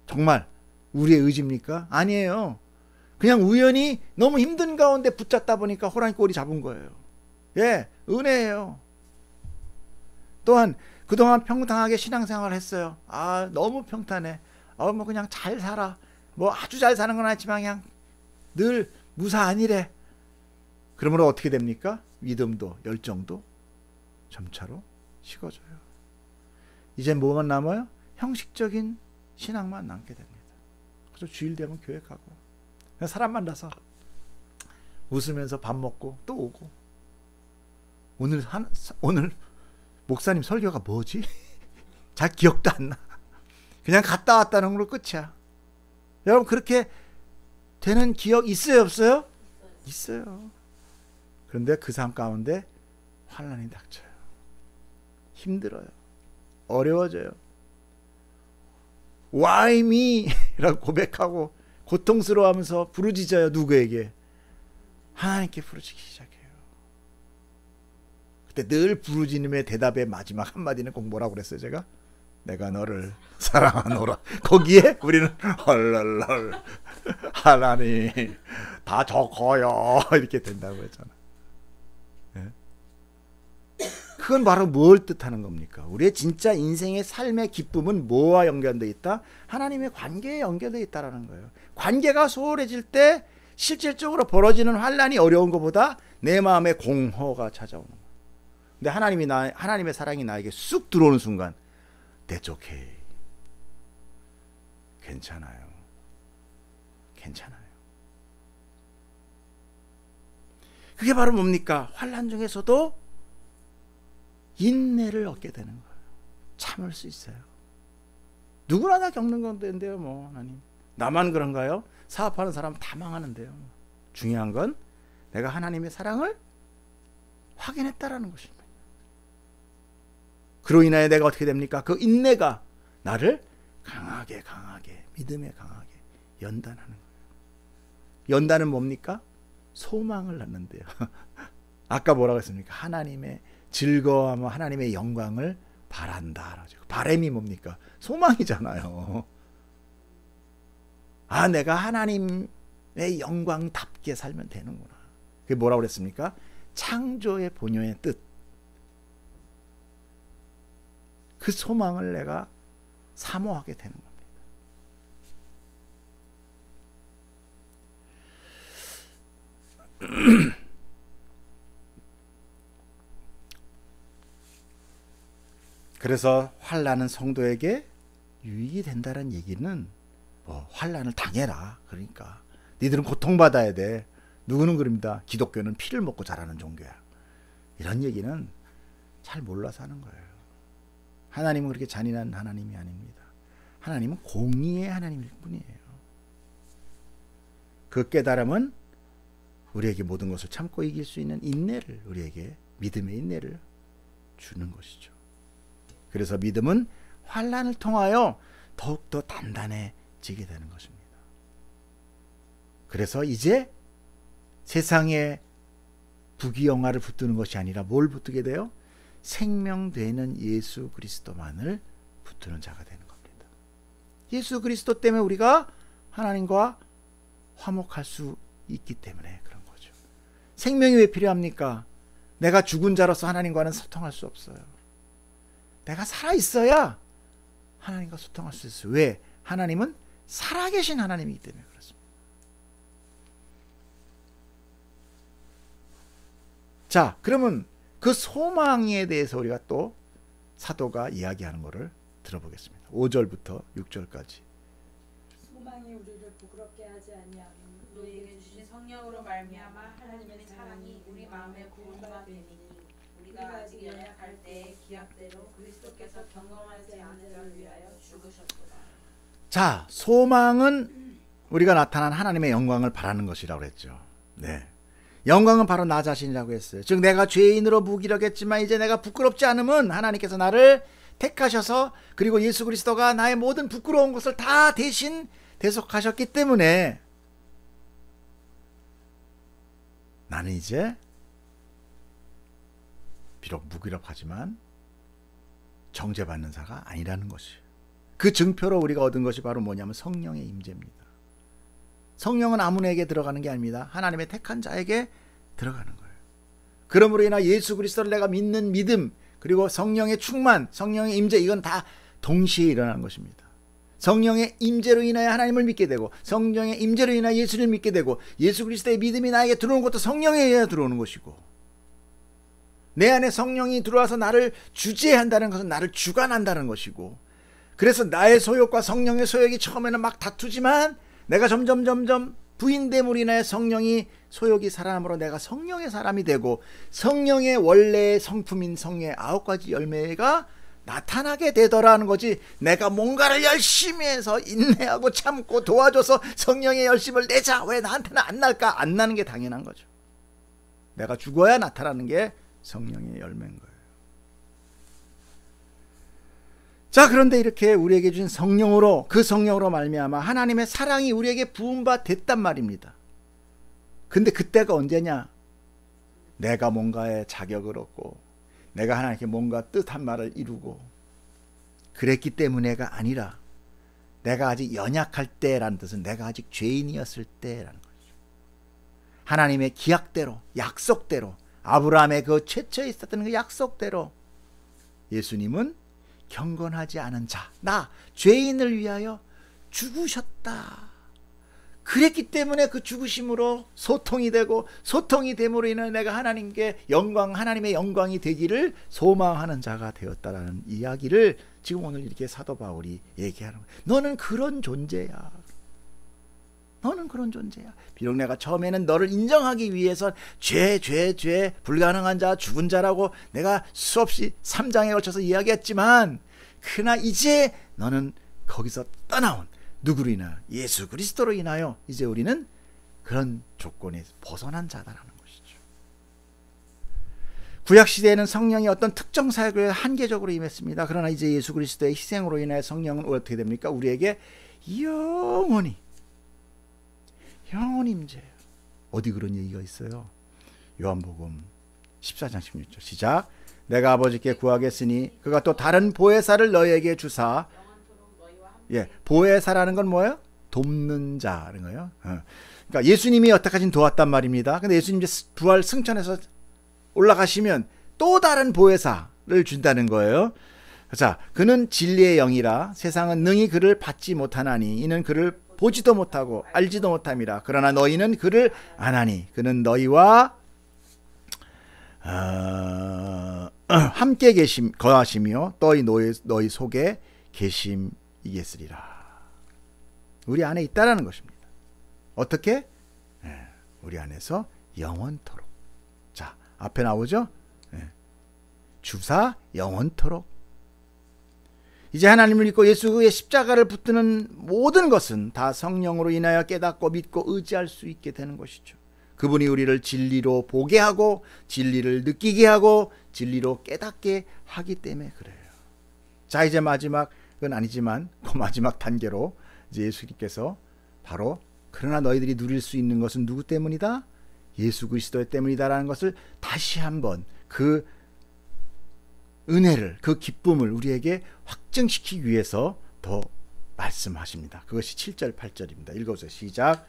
정말 우리의 의지입니까? 아니에요. 그냥 우연히 너무 힘든 가운데 붙잡다 보니까 호랑이 꼬리 잡은 거예요. 예, 은혜예요. 또한 그동안 평탄하게 신앙생활을 했어요. 아, 너무 평탄해. 뭐 그냥 잘 살아. 뭐 아주 잘 사는 건 아니지만 그냥 늘 무사 아니래. 그러므로 어떻게 됩니까? 믿음도 열정도 점차로 식어져요. 이제 뭐만 남아요? 형식적인 신앙만 남게 됩니다. 그래서 주일 되면 교회 가고 그냥 사람 만나서 웃으면서 밥 먹고 또 오고. 오늘 목사님 설교가 뭐지? 잘 기억도 안 나. 그냥 갔다 왔다는 걸로 끝이야. 여러분, 그렇게 되는 기억 있어요, 없어요? 있어요. 그런데 그 삶 가운데 환난이 닥쳐요. 힘들어요. 어려워져요. Why me? 라고 고백하고 고통스러워하면서 부르짖어요. 누구에게? 하나님께 부르짖기 시작해요. 그때 늘 부르짖음의 대답의 마지막 한마디는 꼭 뭐라고 그랬어요, 제가? 내가 너를 사랑하노라. 거기에 우리는 헐랄랄 하나님 다 적어요 이렇게 된다고 했잖아. 예? 그건 바로 뭘 뜻하는 겁니까? 우리의 진짜 인생의 삶의 기쁨은 뭐와 연결되어 있다? 하나님의 관계에 연결되어 있다는 거예요. 관계가 소홀해질 때 실질적으로 벌어지는 환난이 어려운 것보다 내 마음의 공허가 찾아오는 거예요. 근데 하나님의 사랑이 나에게 쑥 들어오는 순간 That's okay. 괜찮아요. 괜찮아요. 그게 바로 뭡니까? 환난 중에서도 인내를 얻게 되는 거예요. 참을 수 있어요. 누구나 다 겪는 건데요, 뭐 하나님. 나만 그런가요? 사업하는 사람 다 망하는데요. 중요한 건 내가 하나님의 사랑을 확인했다라는 것입니다. 그로 인하여 내가 어떻게 됩니까? 그 인내가 나를 강하게 믿음에 강하게 연단하는 거예요. 연단은 뭡니까? 소망을 낳는데요. 아까 뭐라고 했습니까? 하나님의 즐거움과 하나님의 영광을 바란다. 바람이 뭡니까? 소망이잖아요. 아, 내가 하나님의 영광답게 살면 되는구나. 그게 뭐라고 그랬습니까? 창조의 본효의 뜻. 그 소망을 내가 사모하게 되는 겁니다. 그래서 환난은 성도에게 유익이 된다는 얘기는 뭐 환난을 당해라. 그러니까 니들은 고통받아야 돼. 누구는 그럽니다. 기독교는 피를 먹고 자라는 종교야. 이런 얘기는 잘 몰라서 하는 거예요. 하나님은 그렇게 잔인한 하나님이 아닙니다. 하나님은 공의의 하나님일 뿐이에요. 그 깨달음은 우리에게 모든 것을 참고 이길 수 있는 인내를, 우리에게 믿음의 인내를 주는 것이죠. 그래서 믿음은 환난을 통하여 더욱더 단단해지게 되는 것입니다. 그래서 이제 세상에 부귀영화를 붙드는 것이 아니라 뭘 붙들게 돼요? 생명되는 예수 그리스도만을 붙드는 자가 되는 겁니다. 예수 그리스도 때문에 우리가 하나님과 화목할 수 있기 때문에 그런 거죠. 생명이 왜 필요합니까? 내가 죽은 자로서 하나님과는 소통할 수 없어요. 내가 살아있어야 하나님과 소통할 수 있어요. 왜? 하나님은 살아계신 하나님이기 때문에 그렇습니다. 자, 그러면 그 소망에 대해서 우리가 또 사도가 이야기하는 것을 들어보겠습니다. 5절부터 6절까지. 소망이 우리를 부끄럽게 하지 아니하며 우리에게 주신 성령으로 말미암아 하나님의 사랑이 우리 마음에 구원과 되니 우리가 아직 연약할 때에 기약대로 그리스도께서 경험하지 않은 자를 위하여 죽으셨도다. 자, 소망은 우리가 나타난 하나님의 영광을 바라는 것이라고 했죠. 네. 영광은 바로 나 자신이라고 했어요. 즉 내가 죄인으로 무기력했지만 이제 내가 부끄럽지 않으면 하나님께서 나를 택하셔서 그리고 예수 그리스도가 나의 모든 부끄러운 것을 다 대신 대속하셨기 때문에 나는 이제 비록 무기력하지만 정죄받는 자가 아니라는 것이에요. 그 증표로 우리가 얻은 것이 바로 뭐냐면 성령의 임재입니다. 성령은 아무에게 들어가는 게 아닙니다. 하나님의 택한 자에게 들어가는 거예요. 그러므로 인하 예수 그리스도를 내가 믿는 믿음 그리고 성령의 충만, 성령의 임재 이건 다 동시에 일어나는 것입니다. 성령의 임재로 인하여 하나님을 믿게 되고 성령의 임재로 인하여 예수를 믿게 되고 예수 그리스도의 믿음이 나에게 들어오는 것도 성령에 의해 들어오는 것이고 내 안에 성령이 들어와서 나를 주재한다는 것은 나를 주관한다는 것이고 그래서 나의 소욕과 성령의 소욕이 처음에는 막 다투지만 내가 점점 부인됨으로 인하여 성령이 소욕이 살아남으로 내가 성령의 사람이 되고 성령의 원래의 성품인 성령의 9가지 열매가 나타나게 되더라는 거지 내가 뭔가를 열심히 해서 인내하고 참고 도와줘서 성령의 열심을 내자 왜 나한테는 안 날까? 안 나는 게 당연한 거죠. 내가 죽어야 나타나는 게 성령의 열매인 거예요. 자, 그런데 이렇게 우리에게 주신 성령으로 그 성령으로 말미암아 하나님의 사랑이 우리에게 부음바 됐단 말입니다. 근데 그때가 언제냐? 내가 뭔가의 자격을 얻고 내가 하나님께 뭔가 뜻한 말을 이루고 그랬기 때문에가 아니라 내가 아직 연약할 때라는 뜻은 내가 아직 죄인이었을 때라는 거죠. 하나님의 기약대로 약속대로 아브라함의 그 최초에 있었던 그 약속대로 예수님은 경건하지 않은 자, 나 죄인을 위하여 죽으셨다. 그랬기 때문에 그 죽으심으로 소통이 되고 소통이 됨으로 인해 내가 하나님께 영광, 하나님의 영광이 되기를 소망하는 자가 되었다라는 이야기를 지금 오늘 이렇게 사도 바울이 얘기하는 거예요. 너는 그런 존재야. 너는 그런 존재야. 비록 내가 처음에는 너를 인정하기 위해서 죄, 불가능한 자, 죽은 자라고 내가 수없이 3장에 걸쳐서 이야기했지만 그러나 이제 너는 거기서 떠나온 누구로 인하여? 예수 그리스도로 인하여 이제 우리는 그런 조건에 벗어난 자다라는 것이죠. 구약시대에는 성령이 어떤 특정 사역을 한계적으로 임했습니다. 그러나 이제 예수 그리스도의 희생으로 인하여 성령은 어떻게 됩니까? 우리에게 영원히 임재해요. 어디 그런 얘기가 있어요? 요한복음 14장 16절 시작. 내가 아버지께 구하겠으니 그가 또 다른 보혜사를 너희에게 주사. 예, 보혜사라는 건 뭐예요? 돕는 자라는 거예요. 그러니까 예수님이 여태까지 도왔단 말입니다. 근데 예수님 이제 부활 승천해서 올라가시면 또 다른 보혜사를 준다는 거예요. 자, 그는 진리의 영이라 세상은 능히 그를 받지 못하나니 이는 그를 보지도 못하고 알지도 못함이라. 그러나 너희는 그를 아나니 그는 너희와 함께 거하시며 너희 속에 계심이겠으리라. 우리 안에 있다라는 것입니다. 어떻게? 우리 안에서 영원토록. 자, 앞에 나오죠? 주사 영원토록. 이제 하나님을 믿고 예수의 십자가를 붙드는 모든 것은 다 성령으로 인하여 깨닫고 믿고 의지할 수 있게 되는 것이죠. 그분이 우리를 진리로 보게 하고 진리를 느끼게 하고 진리로 깨닫게 하기 때문에 그래요. 자, 이제 마지막은 아니지만 그 마지막 단계로 이제 예수님께서 바로 그러나 너희들이 누릴 수 있는 것은 누구 때문이다? 예수 그리스도 때문이다라는 것을 다시 한번 그 은혜를, 그 기쁨을 우리에게 확증시키기 위해서 더 말씀하십니다. 그것이 7절 8절입니다. 읽어보세요. 시작.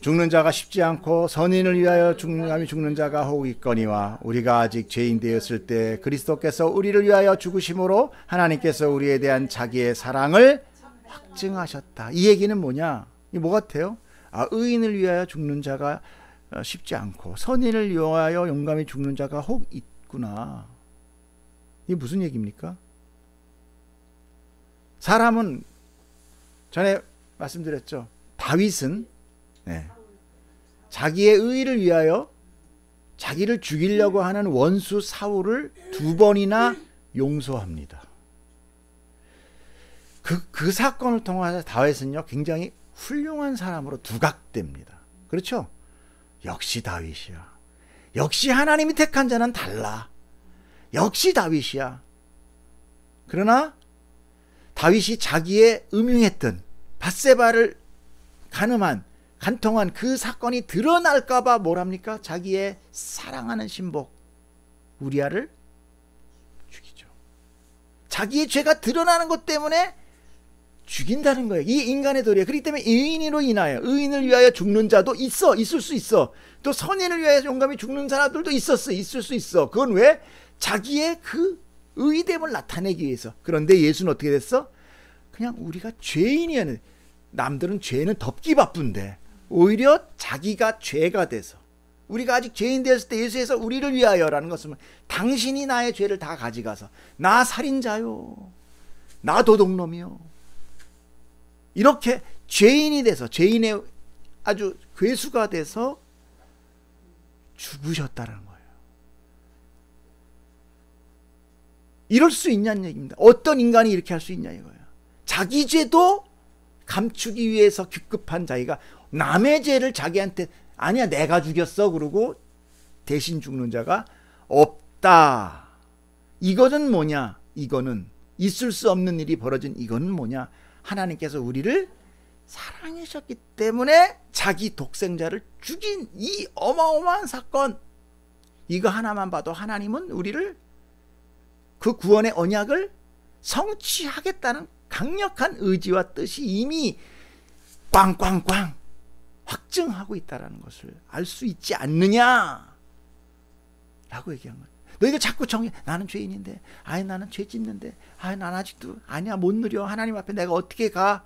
죽는 자가 쉽지 않고 선인을 위하여 감히 죽는 자가 혹 있거니와 우리가 아직 죄인 되었을 때 그리스도께서 우리를 위하여 죽으심으로 하나님께서 우리에 대한 자기의 사랑을 확증하셨다. 이 얘기는 뭐냐? 이 뭐 같아요? 의인을 위하여 죽는 자가 쉽지 않고 선인을 위하여 용감히 죽는 자가 혹 있구나. 이게 무슨 얘기입니까? 사람은 전에 말씀드렸죠. 다윗은 자기의 의를 위하여 자기를 죽이려고 하는 원수 사울을 2번이나 용서합니다. 그 사건을 통해서 다윗은요, 굉장히 훌륭한 사람으로 두각됩니다. 그렇죠? 역시 다윗이야. 역시 하나님이 택한 자는 달라. 역시 다윗이야. 그러나 다윗이 자기의 음흉했던 밧세바를 간통한 그 사건이 드러날까봐 뭘 합니까? 자기의 사랑하는 신복 우리아를 죽이죠. 자기의 죄가 드러나는 것 때문에 죽인다는 거예요. 이 인간의 도리예요. 그렇기 때문에 의인으로 인하여, 의인을 위하여 죽는 자도 있을 수 있어. 또 선인을 위하여 용감히 죽는 사람들도 있을 수 있어. 그건 왜? 자기의 그 의됨을 나타내기 위해서. 그런데 예수는 어떻게 됐어? 그냥 우리가 죄인이었는데, 남들은 죄는 덮기 바쁜데 오히려 자기가 죄가 돼서, 우리가 아직 죄인 되었을 때 예수에서 우리를 위하여라는 것은 당신이 나의 죄를 다 가져가서 나 살인자요, 나 도둑놈이요, 이렇게 죄인이 돼서, 죄인의 아주 괴수가 돼서 죽으셨다는 거예요. 이럴 수 있냐는 얘기입니다. 어떤 인간이 이렇게 할 수 있냐 이거예요. 자기 죄도 감추기 위해서 급급한 자기가 남의 죄를 자기한테 아니야 내가 죽였어 그러고 대신 죽는 자가 없다. 이거는 뭐냐? 이거는 있을 수 없는 일이 벌어진 이거는 뭐냐? 하나님께서 우리를 사랑하셨기 때문에 자기 독생자를 죽인 이 어마어마한 사건, 이거 하나만 봐도 하나님은 우리를, 그 구원의 언약을 성취하겠다는 강력한 의지와 뜻이 이미 꽝꽝꽝 확증하고 있다는 것을 알 수 있지 않느냐 라고 얘기한 거예요. 너희들 자꾸 나는 죄인인데, 나는 죄 짓는데, 난 아직도 아니야, 못 누려, 하나님 앞에 내가 어떻게 가,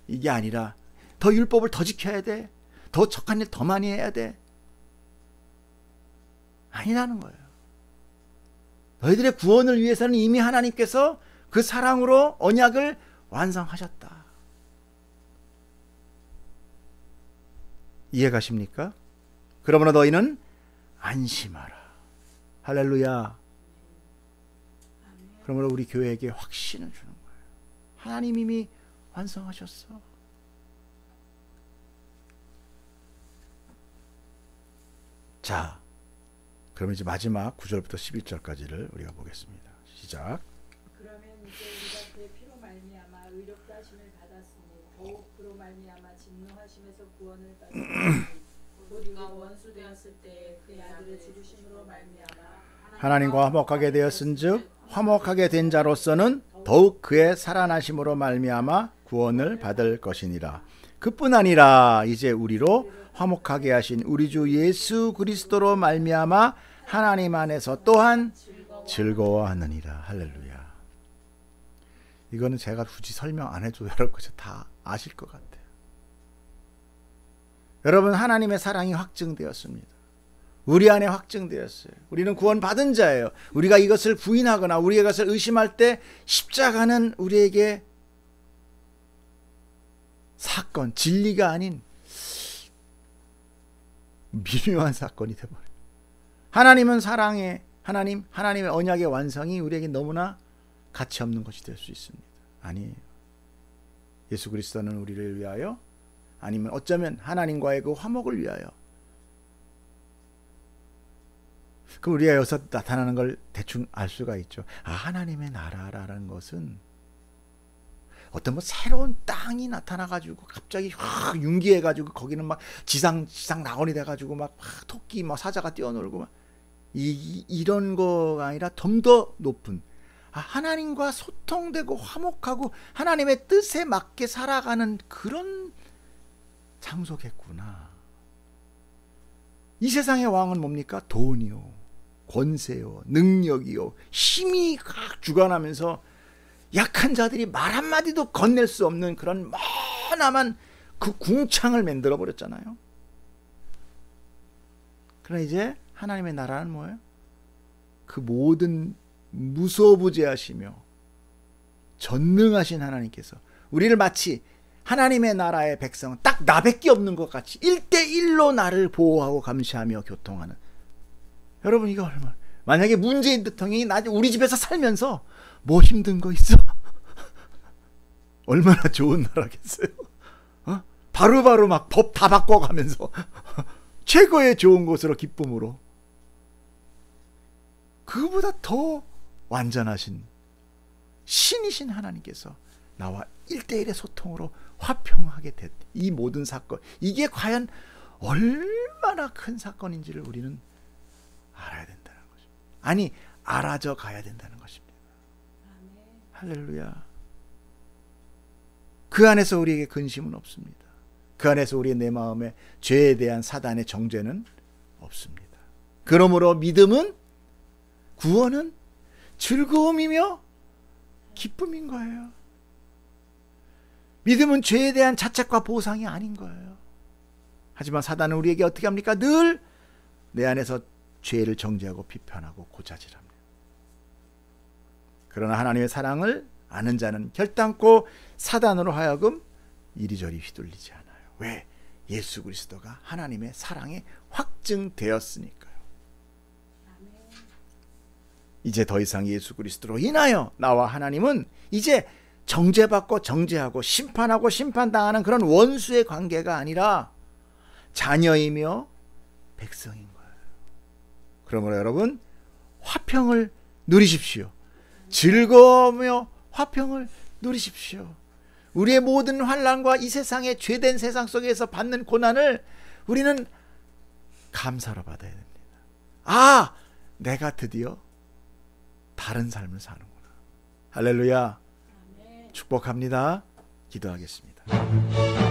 이게 아니라 더 율법을 더 지켜야 돼, 더 착한 일 더 많이 해야 돼, 아니라는 거예요. 너희들의 구원을 위해서는 이미 하나님께서 그 사랑으로 언약을 완성하셨다. 이해가십니까? 그러므로 너희는 안심하라. 할렐루야. 그러므로 우리 교회에게 확신을 주는 거예요. 하나님 이미 완성하셨어. 자, 그럼 이제 마지막 9절부터 11절까지를 우리가 보겠습니다. 시작. 그러면 이제 우리가 그의 피로 말미암아 의롭다 하심을 받았으니 더욱 그로 말미암아 진노하심에서 구원을 받았으니 우리가 원수 되었을 때 그의 아들의 죽으심으로 말미암아 하나님과 화목하게 되었은즉 화목하게 된 자로서는 더욱 그의 살아나심으로 말미암아 구원을 받을 것이니라. 그뿐 아니라 이제 우리로 화목하게 하신 우리 주 예수 그리스도로 말미암아 하나님 안에서 또한 즐거워하느니라. 할렐루야. 이거는 제가 굳이 설명 안 해줘도 여러분 다 아실 것 같아요. 여러분, 하나님의 사랑이 확증되었습니다. 우리 안에 확증되었어요. 우리는 구원받은 자예요. 우리가 이것을 부인하거나 우리가 이것을 의심할 때 십자가는 우리에게 사건, 진리가 아닌 미묘한 사건이 되어버려요. 하나님은 사랑의 하나님의 언약의 완성이 우리에게 너무나 가치 없는 것이 될 수 있습니다. 아니에요. 예수 그리스도는 우리를 위하여, 아니면 어쩌면 하나님과의 그 화목을 위하여, 그 우리가 여기서 나타나는 걸 대충 알 수가 있죠. 아, 하나님의 나라라는 것은 어떤 뭐 새로운 땅이 나타나가지고 갑자기 확 융기해가지고 거기는 막 지상 낙원이 돼가지고 막 토끼 막 사자가 뛰어놀고 막 이런 거가 아니라 좀 더 높은, 하나님과 소통되고 화목하고 하나님의 뜻에 맞게 살아가는 그런 장소겠구나. 이 세상의 왕은 뭡니까? 돈이요, 권세요, 능력이요, 힘이 각 주관하면서 약한 자들이 말 한마디도 건넬 수 없는 그런 머나만 그 궁창을 만들어 버렸잖아요. 그러나 이제 하나님의 나라는 뭐예요? 그 모든 무소부재하시며 전능하신 하나님께서 우리를 마치 하나님의 나라의 백성은 딱 나밖에 없는 것 같이 1대1로 나를 보호하고 감시하며 교통하는. 여러분, 이거 얼마나, 만약에 문재인 대통령이 우리 집에서 살면서 뭐 힘든 거 있어? 얼마나 좋은 나라겠어요? 바로바로 막 법 다 바꿔가면서 최고의 좋은 곳으로 기쁨으로. 그보다 더 완전하신 신이신 하나님께서 나와 1대1의 소통으로 화평하게 된 이 모든 사건, 이게 과연 얼마나 큰 사건인지를 우리는 알아야 된다는 거죠. 아니, 알아져 가야 된다는 것입니다. 할렐루야. 그 안에서 우리에게 근심은 없습니다. 그 안에서 우리의 내 마음에 죄에 대한 사단의 정죄는 없습니다. 그러므로 믿음은, 구원은 즐거움이며 기쁨인 거예요. 믿음은 죄에 대한 자책과 보상이 아닌 거예요. 하지만 사단은 우리에게 어떻게 합니까? 늘 내 안에서 죄를 정죄하고 비판하고 고자질합니다. 그러나 하나님의 사랑을 아는 자는 결단코 사단으로 하여금 이리저리 휘둘리지 않아요. 왜? 예수 그리스도가 하나님의 사랑에 확증되었으니까요. 이제 더 이상 예수 그리스도로 인하여 나와 하나님은 이제 정죄받고 정죄하고 심판하고 심판당하는 그런 원수의 관계가 아니라 자녀이며 백성인 거예요. 그러므로 여러분, 화평을 누리십시오. 즐거우며 화평을 누리십시오. 우리의 모든 환난과 이 세상의 죄된 세상 속에서 받는 고난을 우리는 감사로 받아야 됩니다. 아, 내가 드디어 다른 삶을 사는구나. 할렐루야. 축복합니다. 기도하겠습니다.